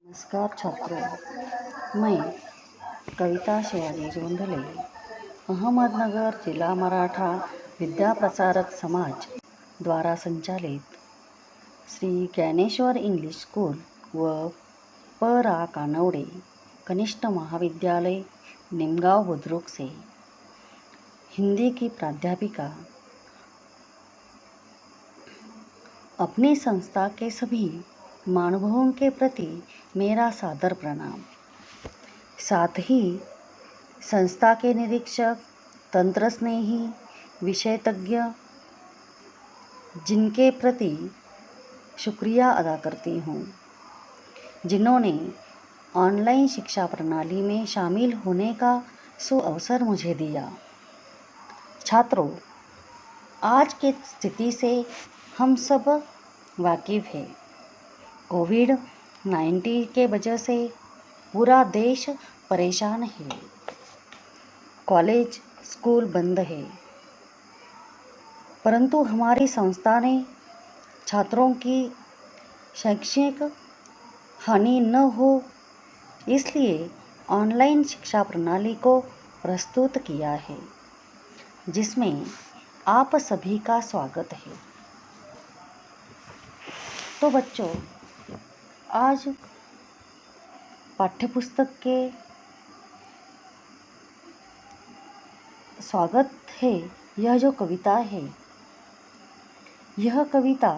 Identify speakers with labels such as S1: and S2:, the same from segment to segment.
S1: नमस्कार छात्रों, मैं कविता शिवाजी जोंधले, अहमदनगर जिला मराठा विद्या प्रसारक समाज द्वारा संचालित श्री ज्ञानेश्वर इंग्लिश स्कूल व प रा कानवडे कनिष्ठ महाविद्यालय निमगांव बुद्रुक से हिंदी की प्राध्यापिका अपनी संस्था के सभी महानुभावों के प्रति मेरा सादर प्रणाम। साथ ही संस्था के निरीक्षक, तंत्र स्नेही, विषयतज्ञ जिनके प्रति शुक्रिया अदा करती हूँ, जिन्होंने ऑनलाइन शिक्षा प्रणाली में शामिल होने का सुअवसर मुझे दिया। छात्रों, आज की स्थिति से हम सब वाकिफ़ हैं। कोविड-19 के वजह से पूरा देश परेशान है। कॉलेज, स्कूल बंद है, परंतु हमारी संस्था ने छात्रों की शैक्षणिक हानि न हो इसलिए ऑनलाइन शिक्षा प्रणाली को प्रस्तुत किया है, जिसमें आप सभी का स्वागत है। तो बच्चों, आज पाठ्यपुस्तक के स्वागत है। यह जो कविता है, यह कविता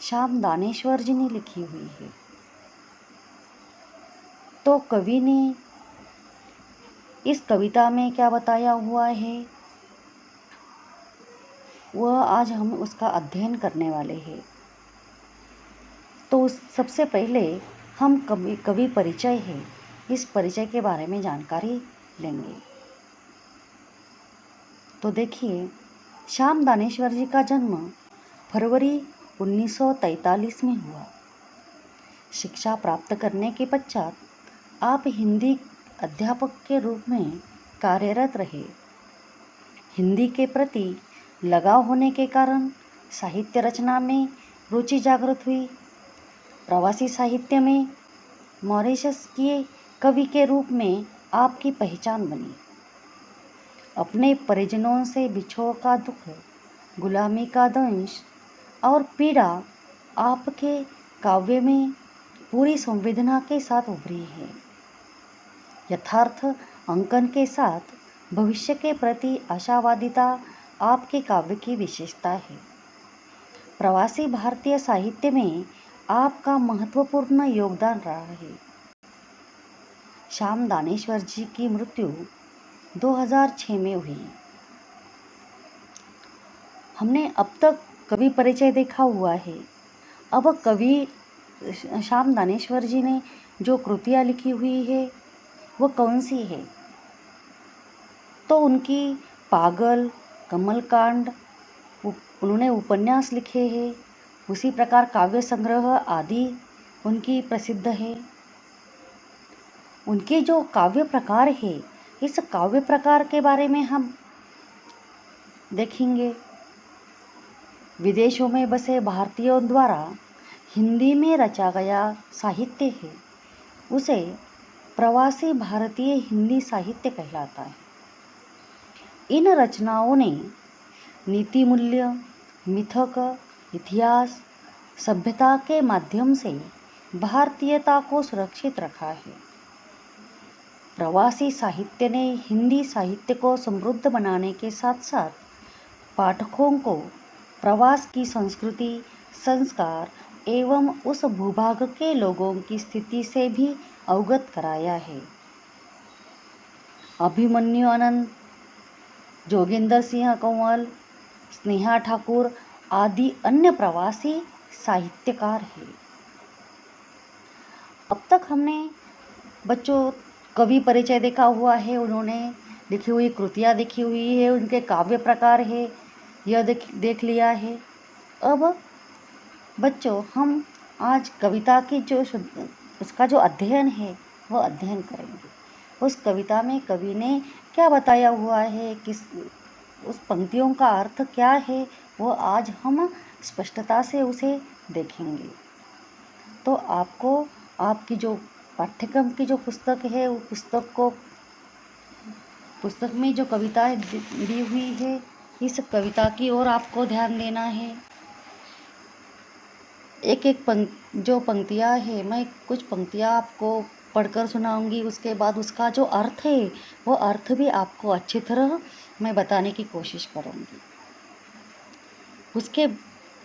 S1: श्याम दानेश्वर जी ने लिखी हुई है। तो कवि ने इस कविता में क्या बताया हुआ है, वह आज हम उसका अध्ययन करने वाले हैं। तो सबसे पहले हम कवि परिचय है, इस परिचय के बारे में जानकारी लेंगे। तो देखिए, श्याम दानेश्वर जी का जन्म फरवरी 1943 में हुआ। शिक्षा प्राप्त करने के पश्चात आप हिंदी अध्यापक के रूप में कार्यरत रहे। हिंदी के प्रति लगाव होने के कारण साहित्य रचना में रुचि जागृत हुई। प्रवासी साहित्य में मॉरिशस के कवि के रूप में आपकी पहचान बनी। अपने परिजनों से बिछोह का दुख, गुलामी का दंश और पीड़ा आपके काव्य में पूरी संवेदना के साथ उभरी है। यथार्थ अंकन के साथ भविष्य के प्रति आशावादिता आपके काव्य की विशेषता है। प्रवासी भारतीय साहित्य में आपका महत्वपूर्ण योगदान रहा है। श्याम दानेश्वर जी की मृत्यु 2006 में हुई। हमने अब तक कवि परिचय देखा हुआ है। अब कवि श्याम दानेश्वर जी ने जो कृतियाँ लिखी हुई है वो कौन सी है? तो उनकी पागल, कमलकांड, उन्होंने उपन्यास लिखे हैं। उसी प्रकार काव्य संग्रह आदि उनकी प्रसिद्ध है। उनके जो काव्य प्रकार है, इस काव्य प्रकार के बारे में हम देखेंगे। विदेशों में बसे भारतीयों द्वारा हिंदी में रचा गया साहित्य है, उसे प्रवासी भारतीय हिंदी साहित्य कहलाता है। इन रचनाओं ने नीति मूल्य, मिथक, इतिहास, सभ्यता के माध्यम से भारतीयता को सुरक्षित रखा है। प्रवासी साहित्य ने हिंदी साहित्य को समृद्ध बनाने के साथ साथ पाठकों को प्रवास की संस्कृति, संस्कार एवं उस भूभाग के लोगों की स्थिति से भी अवगत कराया है। अभिमन्यु आनंद, जोगिंदर सिंह कंवल, स्नेहा ठाकुर आदि अन्य प्रवासी साहित्यकार हैं। अब तक हमने बच्चों कवि परिचय देखा हुआ है, उन्होंने लिखी हुई कृतियाँ देखी हुई है, उनके काव्य प्रकार है, यह देख लिया है। अब बच्चों हम आज कविता की उसका जो अध्ययन है वह अध्ययन करेंगे। उस कविता में कवि ने क्या बताया हुआ है, उस पंक्तियों का अर्थ क्या है, वो आज हम स्पष्टता से उसे देखेंगे। तो आपको आपकी जो पाठ्यक्रम की जो पुस्तक है वो पुस्तक में जो कविताएं दी हुई है, इस कविता की ओर आपको ध्यान देना है। एक एक जो पंक्तियाँ है, मैं कुछ पंक्तियाँ आपको पढ़कर सुनाऊंगी, उसके बाद उसका जो अर्थ है वो अर्थ भी आपको अच्छी तरह मैं बताने की कोशिश करूंगी। उसके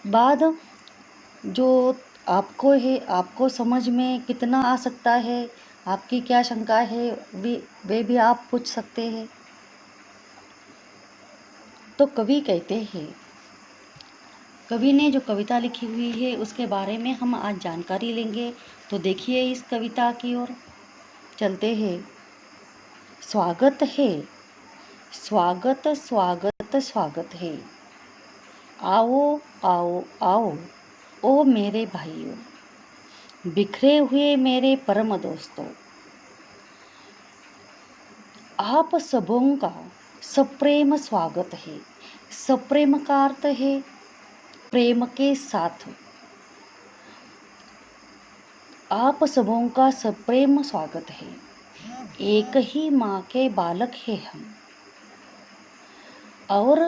S1: बाद जो आपको समझ में कितना आ सकता है, आपकी क्या शंका है, वे भी आप पूछ सकते हैं। तो कवि कहते हैं, कवि ने जो कविता लिखी हुई है उसके बारे में हम आज जानकारी लेंगे। तो देखिए इस कविता की ओर चलते हैं। स्वागत है, स्वागत स्वागत स्वागत है, आओ आओ आओ ओ मेरे भाइयों, बिखरे हुए मेरे परम दोस्तों, आप सबों का सप्रेम स्वागत है। सप्रेम का अर्थ है प्रेम के साथ। आप सबों का सप्रेम स्वागत है। एक ही माँ के बालक हैं हम, और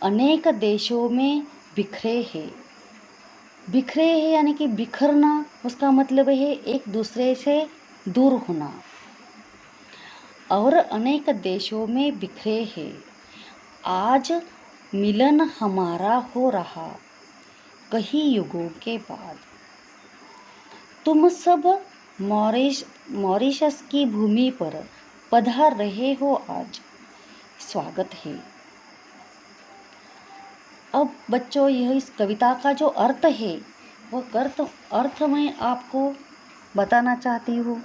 S1: अनेक देशों में बिखरे हैं। बिखरे हैं यानी कि बिखरना, उसका मतलब है एक दूसरे से दूर होना। और अनेक देशों में बिखरे हैं, आज मिलन हमारा हो रहा कई युगों के बाद। तुम सब मॉरिशस की भूमि पर पधार रहे हो आज, स्वागत है। अब बच्चों, यह इस कविता का जो अर्थ है वह अर्थ मैं आपको बताना चाहती हूँ।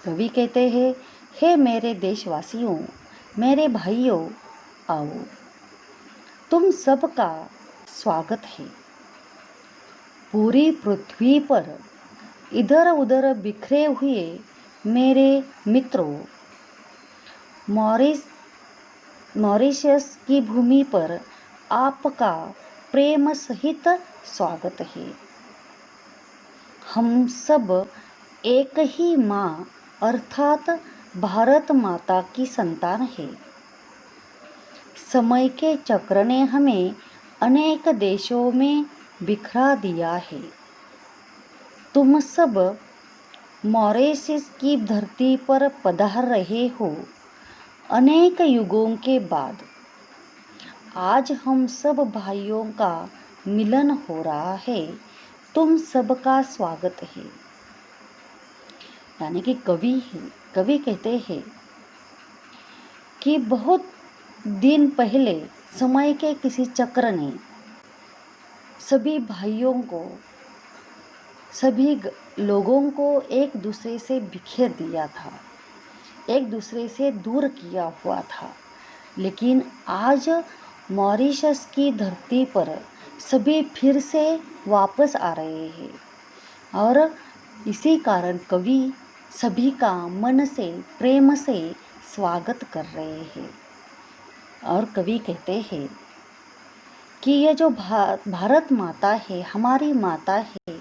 S1: कवि कहते हैं, हे मेरे देशवासियों, मेरे भाइयों, आओ, तुम सबका स्वागत है। पूरी पृथ्वी पर इधर उधर बिखरे हुए मेरे मित्रों, मॉरिशस की भूमि पर आपका प्रेम सहित स्वागत है। हम सब एक ही माँ अर्थात भारत माता की संतान है। समय के चक्र ने हमें अनेक देशों में बिखरा दिया है। तुम सब मॉरिशस की धरती पर पधार रहे हो अनेक युगों के बाद। आज हम सब भाइयों का मिलन हो रहा है, तुम सबका स्वागत है। यानी कि कवि कहते हैं कि बहुत दिन पहले समय के किसी चक्र ने सभी भाइयों को, सभी लोगों को एक दूसरे से बिखेर दिया था, एक दूसरे से दूर किया हुआ था। लेकिन आज मॉरिशस की धरती पर सभी फिर से वापस आ रहे हैं, और इसी कारण कवि सभी का मन से प्रेम से स्वागत कर रहे हैं। और कवि कहते हैं कि यह जो भारत माता है, हमारी माता है,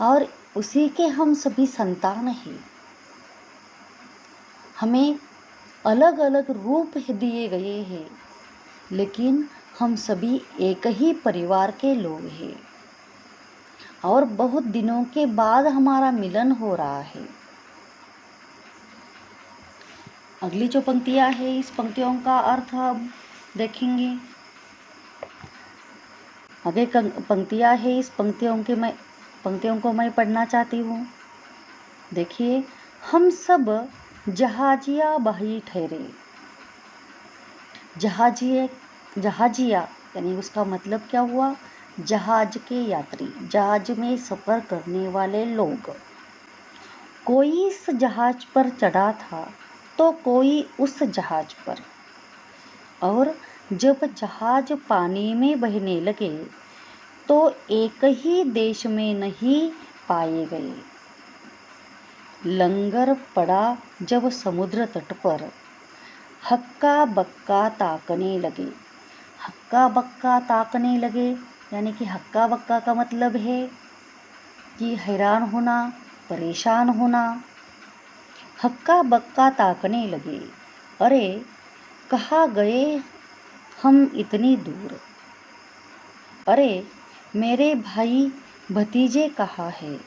S1: और उसी के हम सभी संतान हैं। हमें अलग अलग रूप दिए गए हैं, लेकिन हम सभी एक ही परिवार के लोग हैं, और बहुत दिनों के बाद हमारा मिलन हो रहा है। अगली जो पंक्तियाँ हैं, इस पंक्तियों का अर्थ हम देखेंगे। आगे पंक्तियाँ हैं, इस पंक्तियों को मैं पढ़ना चाहती हूँ। देखिए, हम सब जहाजिया भाई ठहरे। जहाजिया यानी उसका मतलब क्या हुआ? जहाज के यात्री, जहाज में सफ़र करने वाले लोग। कोई इस जहाज पर चढ़ा था तो कोई उस जहाज पर, और जब जहाज पानी में बहने लगे तो एक ही देश में नहीं पाए गए। लंगर पड़ा जब समुद्र तट पर, हक्का बक्का ताकने लगे। हक्का बक्का ताकने लगे यानी कि हक्का बक्का का मतलब है कि हैरान होना, परेशान होना, हक्का बक्का ताकने लगे। अरे कहाँ गए हम इतनी दूर, अरे मेरे भाई भतीजे कहाँ है।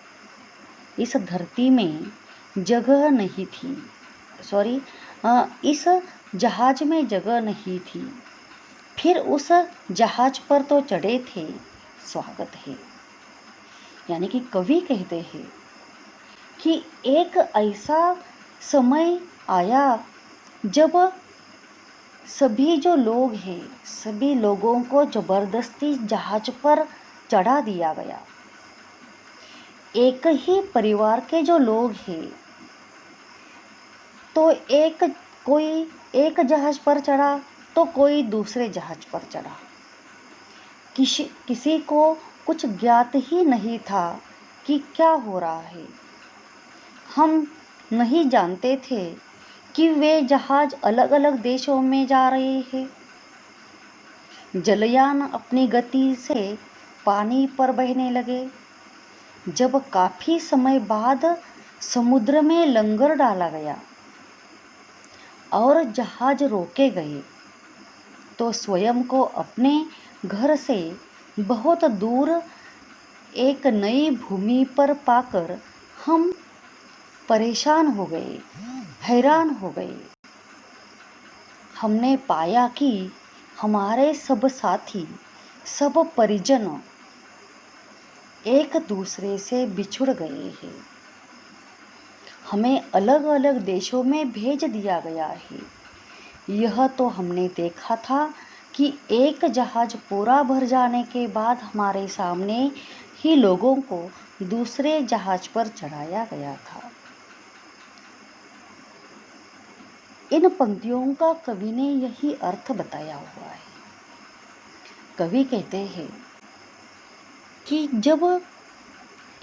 S1: इस धरती में जगह नहीं थी, इस जहाज में जगह नहीं थी, फिर उस जहाज पर तो चढ़े थे, स्वागत है। यानी कि कवि कहते हैं कि एक ऐसा समय आया जब सभी जो लोग हैं, सभी लोगों को जबरदस्ती जहाज पर चढ़ा दिया गया। एक ही परिवार के जो लोग हैं, तो कोई एक जहाज पर चढ़ा तो कोई दूसरे जहाज पर चढ़ा। किसी को कुछ ज्ञात ही नहीं था कि क्या हो रहा है। हम नहीं जानते थे कि वे जहाज अलग अलग देशों में जा रहे हैं। जलयान अपनी गति से पानी पर बहने लगे। जब काफी समय बाद समुद्र में लंगर डाला गया और जहाज रोके गए, तो स्वयं को अपने घर से बहुत दूर एक नई भूमि पर पाकर हम परेशान हो गए, हैरान हो गए। हमने पाया कि हमारे सब साथी, सब परिजन एक दूसरे से बिछुड़ गए हैं। हमें अलग अलग देशों में भेज दिया गया है। यह तो हमने देखा था कि एक जहाज पूरा भर जाने के बाद हमारे सामने ही लोगों को दूसरे जहाज पर चढ़ाया गया था। इन पंक्तियों का कवि ने यही अर्थ बताया हुआ है। कवि कहते हैं कि जब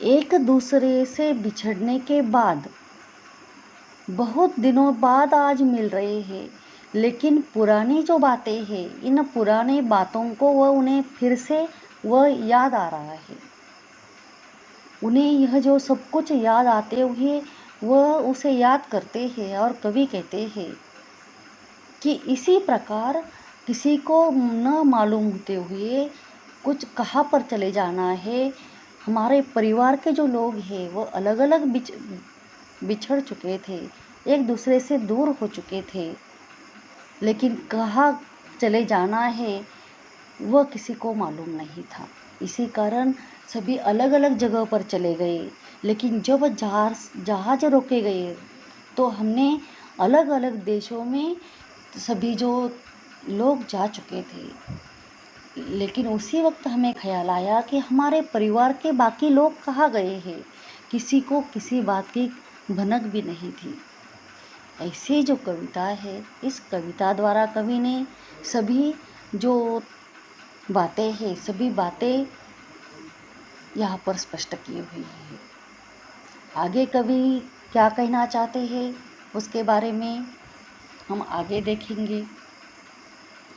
S1: एक दूसरे से बिछड़ने के बाद बहुत दिनों बाद आज मिल रहे हैं, लेकिन पुरानी जो बातें हैं, इन पुरानी बातों को उन्हें फिर से वह याद आ रहा है। उन्हें यह जो सब कुछ याद आते हुए वह उसे याद करते हैं। और कवि कहते हैं कि इसी प्रकार किसी को न मालूम होते हुए कुछ कहाँ पर चले जाना है। हमारे परिवार के जो लोग हैं वो अलग अलग बिछड़ चुके थे, एक दूसरे से दूर हो चुके थे, लेकिन कहाँ चले जाना है वह किसी को मालूम नहीं था। इसी कारण सभी अलग अलग जगह पर चले गए। लेकिन जब जहाज रोके गए तो हमने अलग अलग देशों में सभी जो लोग जा चुके थे, लेकिन उसी वक्त हमें ख्याल आया कि हमारे परिवार के बाकी लोग कहाँ गए हैं। किसी को किसी बात की भनक भी नहीं थी। ऐसी जो कविता है, इस कविता द्वारा कवि ने सभी जो बातें हैं, सभी बातें यहाँ पर स्पष्ट की हुई है। आगे कवि क्या कहना चाहते हैं उसके बारे में हम आगे देखेंगे।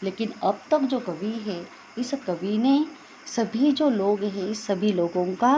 S1: लेकिन अब तक जो कवि है, इस कवि ने सभी जो लोग हैं, इस सभी लोगों का